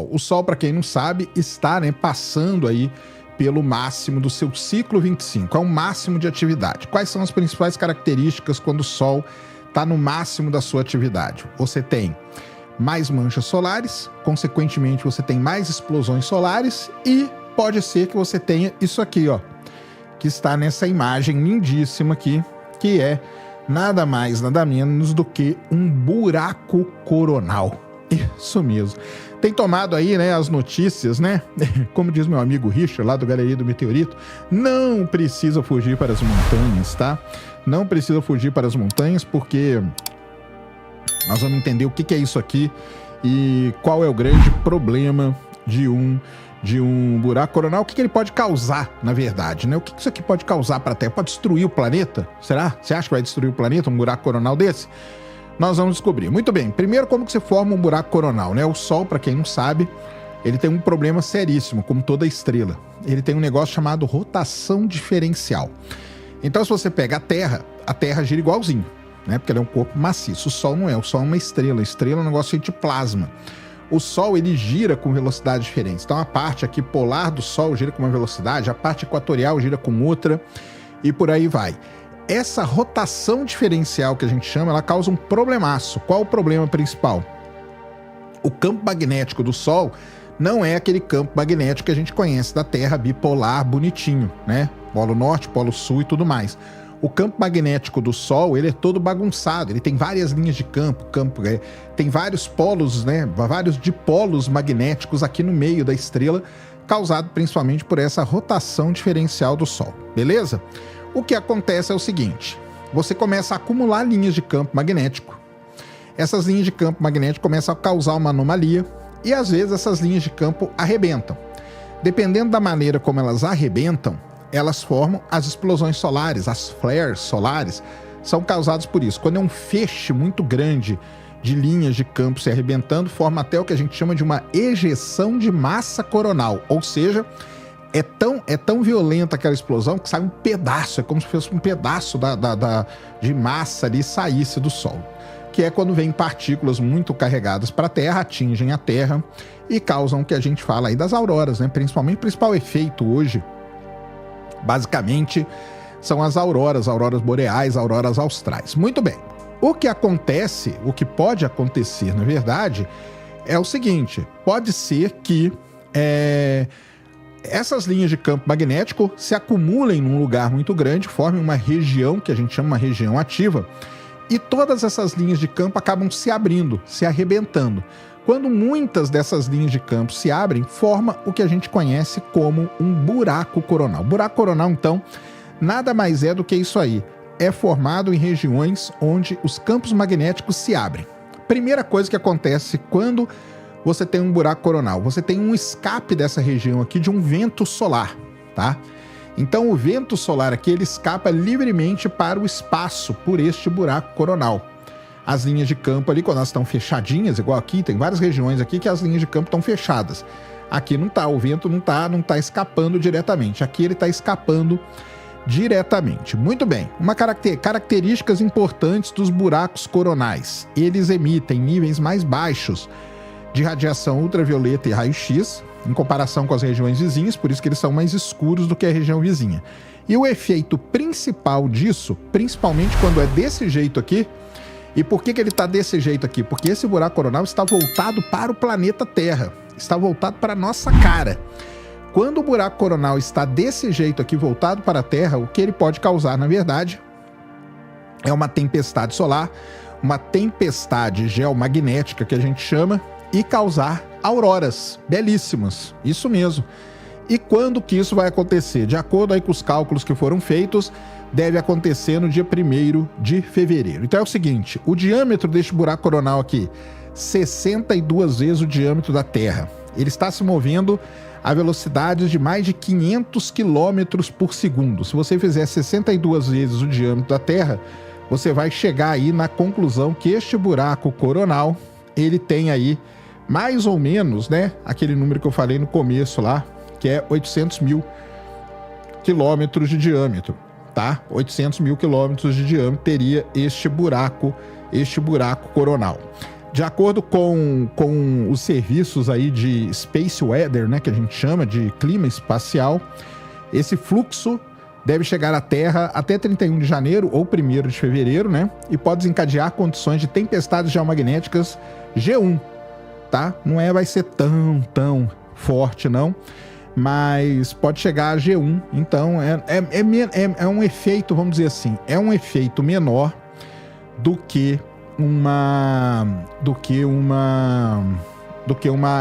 Sol? O Sol, para quem não sabe, está, né, passando aí pelo máximo do seu ciclo 25, é um máximo de atividade. Quais são as principais características quando o Sol está no máximo da sua atividade? Você tem mais manchas solares, consequentemente você tem mais explosões solares e pode ser que você tenha isso aqui, ó, que está nessa imagem lindíssima aqui, que é nada mais, nada menos do que um buraco coronal. Isso mesmo. Tem tomado aí, né, as notícias, né? Como diz meu amigo Richard, lá do Galeria do Meteorito, não precisa fugir para as montanhas, tá? Não precisa fugir para as montanhas, porque nós vamos entender o que é isso aqui e qual é o grande problema de um buraco coronal, o que ele pode causar, na verdade, né? O que isso aqui pode causar para a Terra? Pode destruir o planeta? Será? Você acha que vai destruir o planeta, um buraco coronal desse? Nós vamos descobrir. Muito bem, primeiro como que se forma um buraco coronal, né? O Sol, para quem não sabe, ele tem um problema seríssimo, como toda estrela. Ele tem um negócio chamado rotação diferencial. Então, se você pega a Terra gira igualzinho, né? Porque ela é um corpo maciço. O Sol não é, o Sol é uma estrela. A estrela é um negócio de plasma. O Sol, ele gira com velocidades diferentes. Então, a parte aqui polar do Sol gira com uma velocidade, a parte equatorial gira com outra, e por aí vai. Essa rotação diferencial que a gente chama, ela causa um problemaço. Qual o problema principal? O campo magnético do Sol não é aquele campo magnético que a gente conhece da Terra, bipolar, bonitinho, né? Polo norte, polo sul e tudo mais. O campo magnético do Sol, ele é todo bagunçado, ele tem várias linhas de campo, tem vários polos, né? Vários dipolos magnéticos aqui no meio da estrela, causado principalmente por essa rotação diferencial do Sol, beleza? O que acontece é o seguinte, você começa a acumular linhas de campo magnético, essas linhas de campo magnético começam a causar uma anomalia e às vezes essas linhas de campo arrebentam. Dependendo da maneira como elas arrebentam, elas formam as explosões solares, as flares solares, são causadas por isso. Quando é um feixe muito grande de linhas de campo se arrebentando, forma até o que a gente chama de uma ejeção de massa coronal, ou seja, é tão violenta aquela explosão que sai um pedaço, é como se fosse um pedaço de massa ali saísse do Sol, que é quando vem partículas muito carregadas para a Terra, atingem a Terra e causam o que a gente fala aí das auroras, né? Principalmente, o principal efeito hoje, basicamente, são as auroras boreais, auroras austrais. Muito bem, o que acontece, o que pode acontecer, na verdade, é o seguinte, pode ser que essas linhas de campo magnético se acumulem num lugar muito grande, formem uma região que a gente chama uma região ativa, e todas essas linhas de campo acabam se abrindo, se arrebentando. Quando muitas dessas linhas de campo se abrem, forma o que a gente conhece como um buraco coronal. Buraco coronal, então, nada mais é do que isso aí. É formado em regiões onde os campos magnéticos se abrem. Primeira coisa que acontece quando você tem um buraco coronal, você tem um escape dessa região aqui de um vento solar, tá? Então o vento solar aqui, ele escapa livremente para o espaço por este buraco coronal. As linhas de campo ali, quando elas estão fechadinhas, igual aqui, tem várias regiões aqui que as linhas de campo estão fechadas. Aqui não tá, o vento não tá escapando diretamente. Aqui ele está escapando diretamente. Muito bem. Características importantes dos buracos coronais. Eles emitem níveis mais baixos de radiação ultravioleta e raio-x, em comparação com as regiões vizinhas, por isso que eles são mais escuros do que a região vizinha. E o efeito principal disso, principalmente quando é desse jeito aqui, e por que ele está desse jeito aqui? Porque esse buraco coronal está voltado para o planeta Terra, está voltado para a nossa cara. Quando o buraco coronal está desse jeito aqui, voltado para a Terra, o que ele pode causar, na verdade, é uma tempestade solar, uma tempestade geomagnética, que a gente chama, e causar auroras belíssimas, isso mesmo. E quando que isso vai acontecer? De acordo aí com os cálculos que foram feitos, deve acontecer no dia 1º de fevereiro. Então é o seguinte, o diâmetro deste buraco coronal aqui, 62 vezes o diâmetro da Terra. Ele está se movendo a velocidades de mais de 500 km por segundo. Se você fizer 62 vezes o diâmetro da Terra, você vai chegar aí na conclusão que este buraco coronal, ele tem aí mais ou menos, né, aquele número que eu falei no começo lá, que é 800 mil quilômetros de diâmetro, tá? 800 mil quilômetros de diâmetro teria este buraco coronal. De acordo com os serviços aí de Space Weather, né, que a gente chama de clima espacial, esse fluxo deve chegar à Terra até 31 de janeiro ou 1º de fevereiro, né? E pode desencadear condições de tempestades geomagnéticas G1, tá? Não vai ser tão forte, não. Mas pode chegar a G1. Então, é um efeito, vamos dizer assim, é um efeito menor do que uma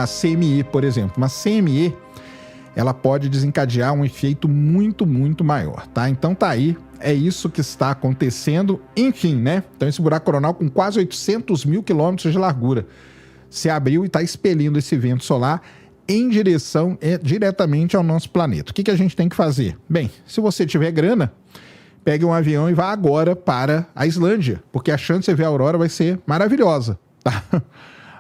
CME, por exemplo. Uma CME, ela pode desencadear um efeito muito maior, tá? Então tá aí, é isso que está acontecendo. Enfim, né? Então esse buraco coronal com quase 800 mil quilômetros de largura se abriu e está expelindo esse vento solar em direção diretamente ao nosso planeta. O que a gente tem que fazer? Bem, se você tiver grana, pegue um avião e vá agora para a Islândia, porque a chance de você ver a aurora vai ser maravilhosa, tá?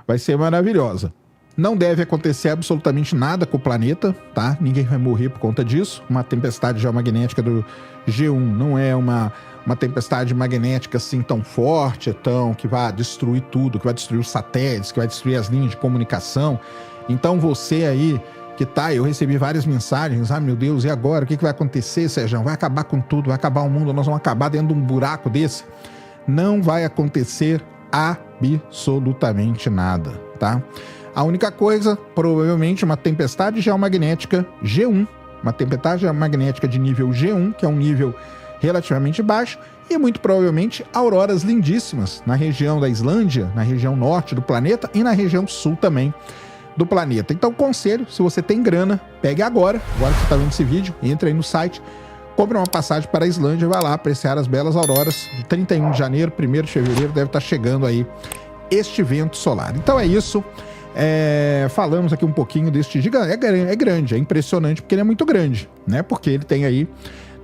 Vai ser maravilhosa. Não deve acontecer absolutamente nada com o planeta, tá? Ninguém vai morrer por conta disso. Uma tempestade geomagnética do G1 não é uma tempestade magnética assim tão forte, que vai destruir tudo, que vai destruir os satélites, que vai destruir as linhas de comunicação. Então você aí que tá, eu recebi várias mensagens, meu Deus, e agora? O que vai acontecer, Sérgio? Vai acabar com tudo, vai acabar o mundo, nós vamos acabar dentro de um buraco desse. Não vai acontecer absolutamente nada, tá? A única coisa, provavelmente, uma tempestade geomagnética G1, uma tempestade geomagnética de nível G1, que é um nível relativamente baixo, e muito provavelmente auroras lindíssimas na região da Islândia, na região norte do planeta e na região sul também do planeta. Então, conselho, se você tem grana, pegue agora que você está vendo esse vídeo, entre aí no site, compre uma passagem para a Islândia e vai lá apreciar as belas auroras de 31 de janeiro, 1º de fevereiro, deve estar chegando aí este vento solar. Então é isso. Falamos aqui um pouquinho deste gigante. É grande, é impressionante porque ele é muito grande, né? Porque ele tem aí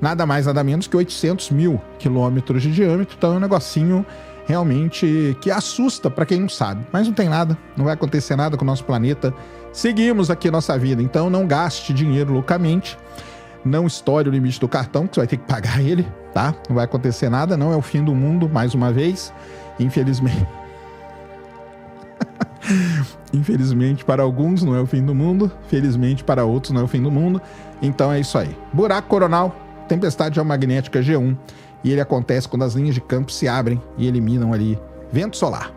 nada mais, nada menos que 800 mil quilômetros de diâmetro. Então é um negocinho realmente que assusta para quem não sabe. Mas não tem nada, não vai acontecer nada com o nosso planeta. Seguimos aqui a nossa vida, então não gaste dinheiro loucamente. Não estoure o limite do cartão, que você vai ter que pagar ele, tá? Não vai acontecer nada, não é o fim do mundo, mais uma vez. Infelizmente. Infelizmente para alguns não é o fim do mundo, felizmente para outros não é o fim do mundo. Então é isso aí. Buraco coronal, tempestade geomagnética G1, e ele acontece quando as linhas de campo se abrem e eliminam ali vento solar.